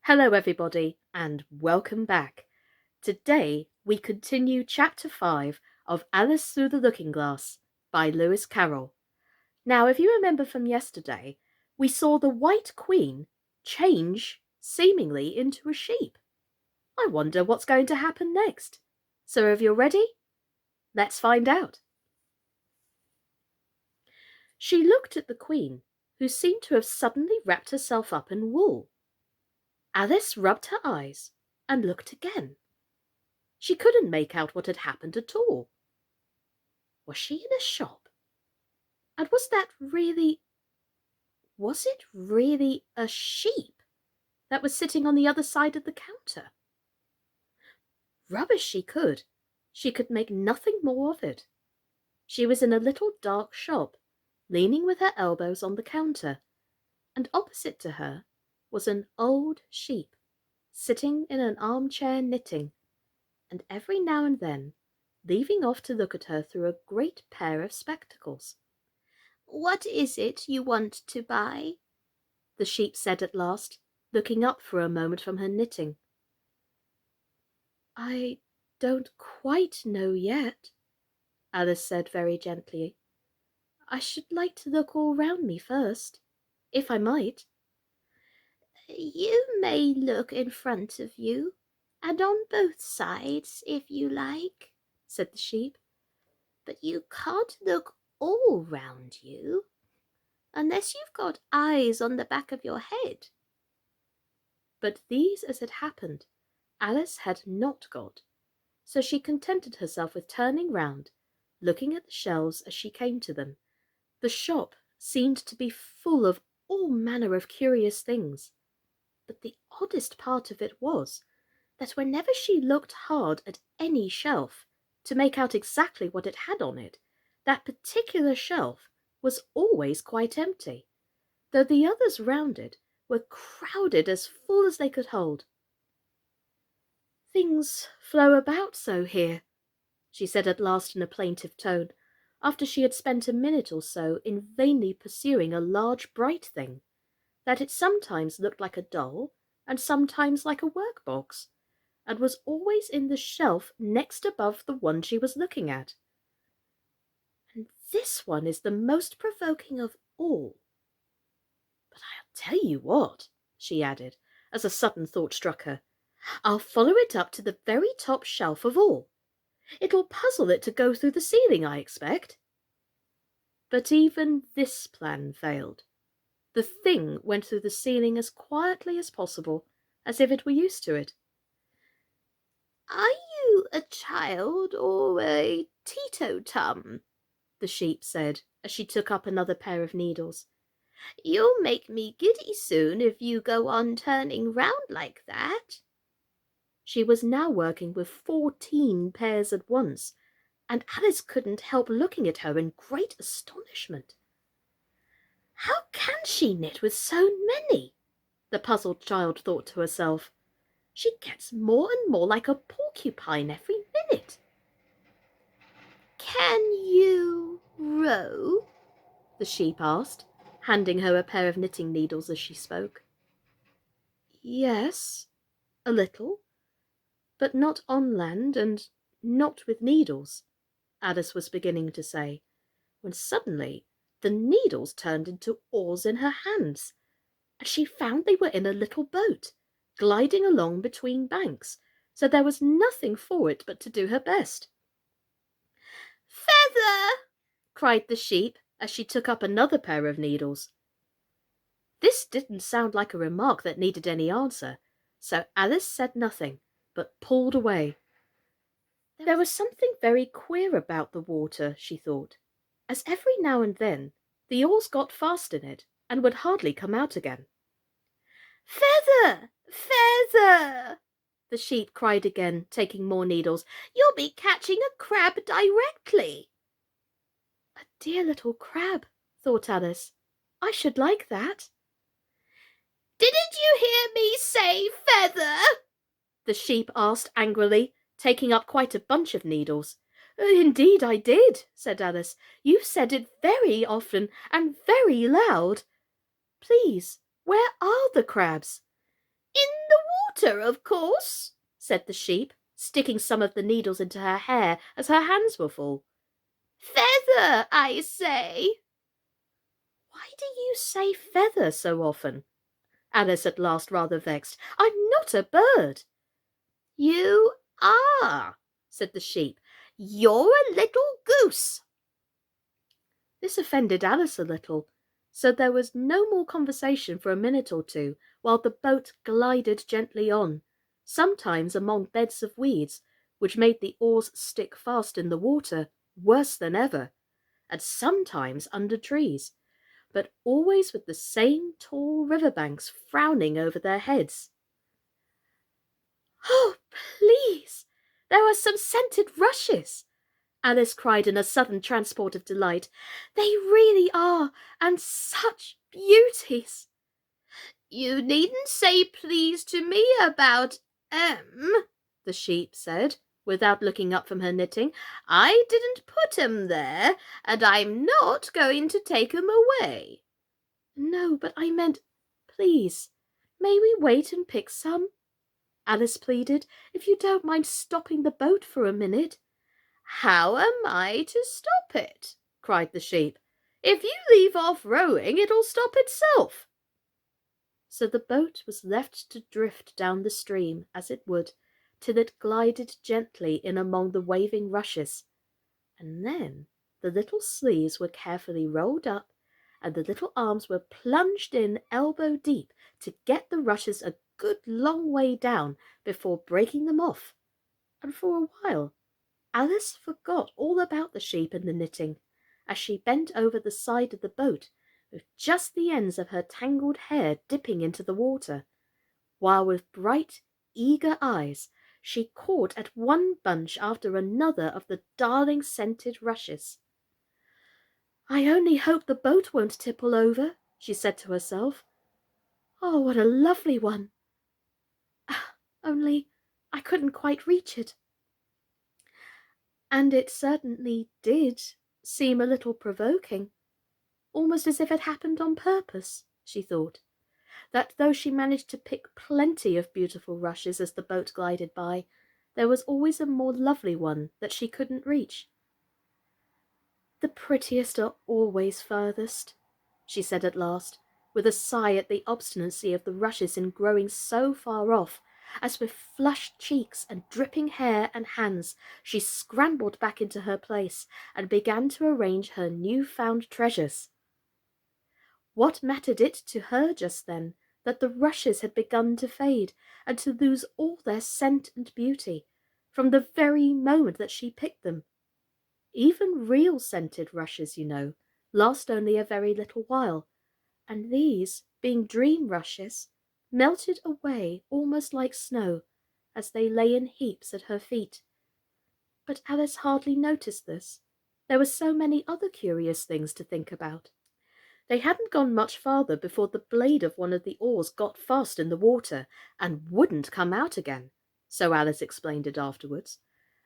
Hello everybody and welcome back. Today we continue Chapter 5 of Alice Through the Looking Glass by Lewis Carroll. Now if you remember from yesterday, we saw the White Queen change seemingly into a sheep. I wonder what's going to happen next. So if you're ready, let's find out. She looked at the Queen, who seemed to have suddenly wrapped herself up in wool. Alice rubbed her eyes and looked again. She couldn't make out what had happened at all. Was she in a shop? And was it really a sheep that was sitting on the other side of the counter? Rub as she could make nothing more of it. She was in a little dark shop, leaning with her elbows on the counter, and opposite to her was an old sheep, sitting in an armchair knitting, and every now and then leaving off to look at her through a great pair of spectacles. "What is it you want to buy?" the sheep said at last, looking up for a moment from her knitting. "I don't quite know yet," Alice said very gently. "I should like to look all round me first, if I might." "You may look in front of you, and on both sides, if you like," said the sheep. "But you can't look all round you, unless you've got eyes on the back of your head." But these, as it happened, Alice had not got, so she contented herself with turning round, looking at the shelves as she came to them. The shop seemed to be full of all manner of curious things, but the oddest part of it was that whenever she looked hard at any shelf to make out exactly what it had on it, that particular shelf was always quite empty, though the others round it were crowded as full as they could hold. "Things flow about so here," she said at last in a plaintive tone, after she had spent a minute or so in vainly pursuing a large bright thing, that it sometimes looked like a doll and sometimes like a work-box, and was always in the shelf next above the one she was looking at. "And this one is the most provoking of all. But I'll tell you what," she added, as a sudden thought struck her. "I'll follow it up to the very top shelf of all. It'll puzzle it to go through the ceiling, I expect." But even this plan failed. The thing went through the ceiling as quietly as possible, as if it were used to it. "Are you a child or a teetotum?" the sheep said, as she took up another pair of needles. "You'll make me giddy soon if you go on turning round like that." She was now working with 14 pairs at once, and Alice couldn't help looking at her in great astonishment. "How can she knit with so many?" the puzzled child thought to herself. "She gets more and more like a porcupine every minute." "Can you row?" the sheep asked, handing her a pair of knitting needles as she spoke. "Yes, a little, but not on land and not with needles," Alice was beginning to say, when suddenly the needles turned into oars in her hands, and she found they were in a little boat, gliding along between banks, so there was nothing for it but to do her best. "Feather!" cried the sheep, as she took up another pair of needles. This didn't sound like a remark that needed any answer, so Alice said nothing, but pulled away. There was something very queer about the water, she thought, as every now and then the oars got fast in it and would hardly come out again. "Feather! Feather!" the sheep cried again, taking more needles. "You'll be catching a crab directly." "A dear little crab," thought Alice. "I should like that." "Didn't you hear me say feather?" the sheep asked angrily, taking up quite a bunch of needles. "Indeed I did," said Alice. "You've said it very often and very loud. Please, where are the crabs?" "In the butter, of course, said the sheep, sticking some of the needles into her hair as her hands were full. Feather, I say. Why do you say feather so often? Alice at last rather vexed. I'm not a bird. You are, said the sheep. You're a little goose. This offended Alice a little, so there was no more conversation for a minute or two, while the boat glided gently on, sometimes among beds of weeds, which made the oars stick fast in the water worse than ever, and sometimes under trees, but always with the same tall river banks frowning over their heads. "Oh, please, there are some scented rushes!" Alice cried in a sudden transport of delight. "They really are, and such beauties!" "You needn't say please to me about 'em," the sheep said, without looking up from her knitting. "I didn't put 'em there, and I'm not going to take 'em away." "No, but I meant, please, may we wait and pick some?" Alice pleaded, "if you don't mind stopping the boat for a minute." "How am I to stop it?" cried the sheep. "If you leave off rowing, it'll stop itself." So the boat was left to drift down the stream as it would, till it glided gently in among the waving rushes, and then the little sleeves were carefully rolled up, and the little arms were plunged in elbow deep to get the rushes a good long way down before breaking them off, and for a while Alice forgot all about the sheep and the knitting, as she bent over the side of the boat, with just the ends of her tangled hair dipping into the water, while with bright, eager eyes she caught at one bunch after another of the darling scented rushes. "I only hope the boat won't tipple over," she said to herself. "Oh, what a lovely one! Only I couldn't quite reach it." And it certainly did seem a little provoking, almost as if it happened on purpose, she thought, that though she managed to pick plenty of beautiful rushes as the boat glided by, there was always a more lovely one that she couldn't reach. "The prettiest are always furthest," she said at last, with a sigh at the obstinacy of the rushes in growing so far off, as with flushed cheeks and dripping hair and hands she scrambled back into her place and began to arrange her new-found treasures. What mattered it to her just then that the rushes had begun to fade and to lose all their scent and beauty from the very moment that she picked them? Even real scented rushes, you know, last only a very little while, and these, being dream rushes, melted away almost like snow as they lay in heaps at her feet. But Alice hardly noticed this. There were so many other curious things to think about. They hadn't gone much farther before the blade of one of the oars got fast in the water and wouldn't come out again, so Alice explained it afterwards,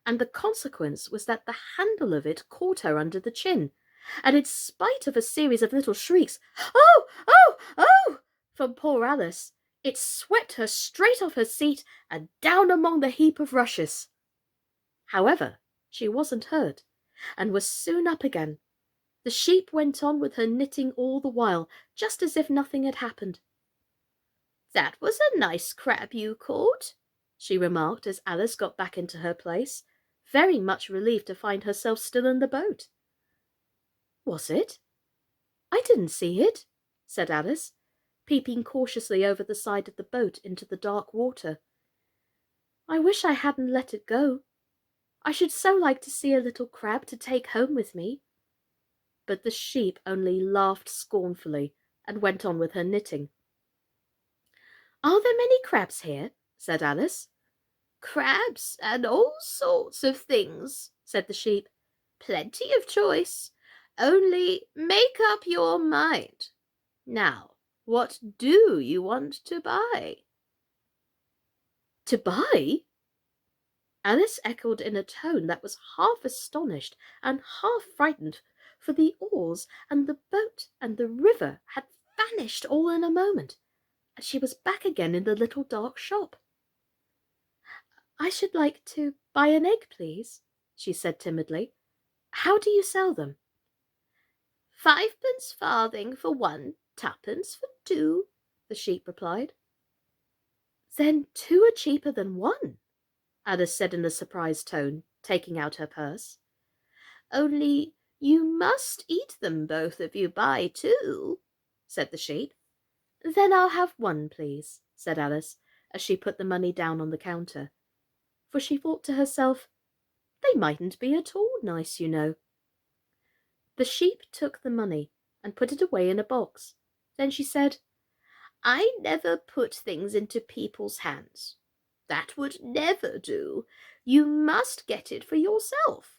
and the consequence was that the handle of it caught her under the chin, and in spite of a series of little shrieks, "Oh, oh, oh!" from poor Alice, it swept her straight off her seat and down among the heap of rushes. However, she wasn't hurt, and was soon up again. The sheep went on with her knitting all the while, just as if nothing had happened. "That was a nice crab you caught," she remarked as Alice got back into her place, very much relieved to find herself still in the boat. "Was it? I didn't see it," said Alice, peeping cautiously over the side of the boat into the dark water. "I wish I hadn't let it go. I should so like to see a little crab to take home with me." But the sheep only laughed scornfully and went on with her knitting. "Are there many crabs here?" said Alice. "Crabs and all sorts of things," said the sheep. "Plenty of choice. Only make up your mind. Now, what do you want to buy?" "To buy?" Alice echoed in a tone that was half astonished and half frightened, for the oars and the boat and the river had vanished all in a moment, and she was back again in the little dark shop. I should like to buy an egg, please, she said timidly. How do you sell them? 5 pence farthing for one, 2 pence for two, the sheep replied. Then two are cheaper than one, Alice said in a surprised tone, taking out her purse. Only you must eat them both if you buy two, said the sheep. Then I'll have one, please, said Alice, as she put the money down on the counter. For she thought to herself, they mightn't be at all nice, you know. The sheep took the money and put it away in a box. Then she said, I never put things into people's hands. That would never do. You must get it for yourself.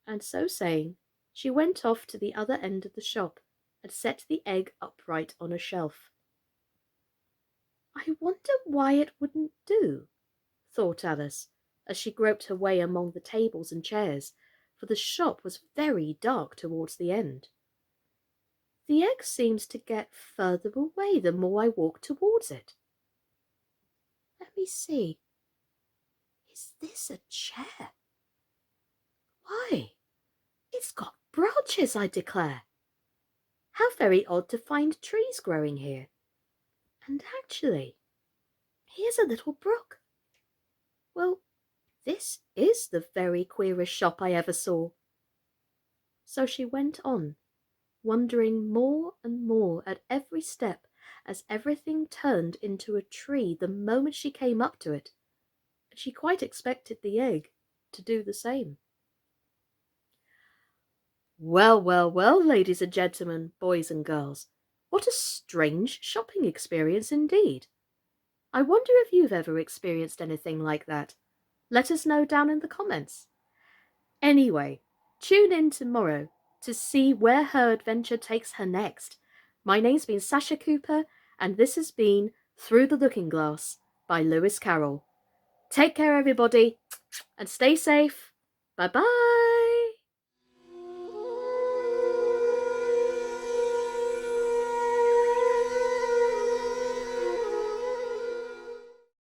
And so saying, she went off to the other end of the shop and set the egg upright on a shelf. I wonder why it wouldn't do, thought Alice, as she groped her way among the tables and chairs, for the shop was very dark towards the end. The egg seems to get further away the more I walk towards it. Let me see. Is this a chair? Why, it's got branches, I declare. How very odd to find trees growing here. And actually, here's a little brook. Well, this is the very queerest shop I ever saw. So she went on, wondering more and more at every step as everything turned into a tree the moment she came up to it, and she quite expected the egg to do the same. Well, well, well, ladies and gentlemen, boys and girls, what a strange shopping experience indeed. I wonder if you've ever experienced anything like that. Let us know down in the comments. Anyway, tune in tomorrow to see where her adventure takes her next. My name's been Sascha Cooper, and this has been Through the Looking Glass by Lewis Carroll. Take care, everybody, and stay safe. Bye-bye.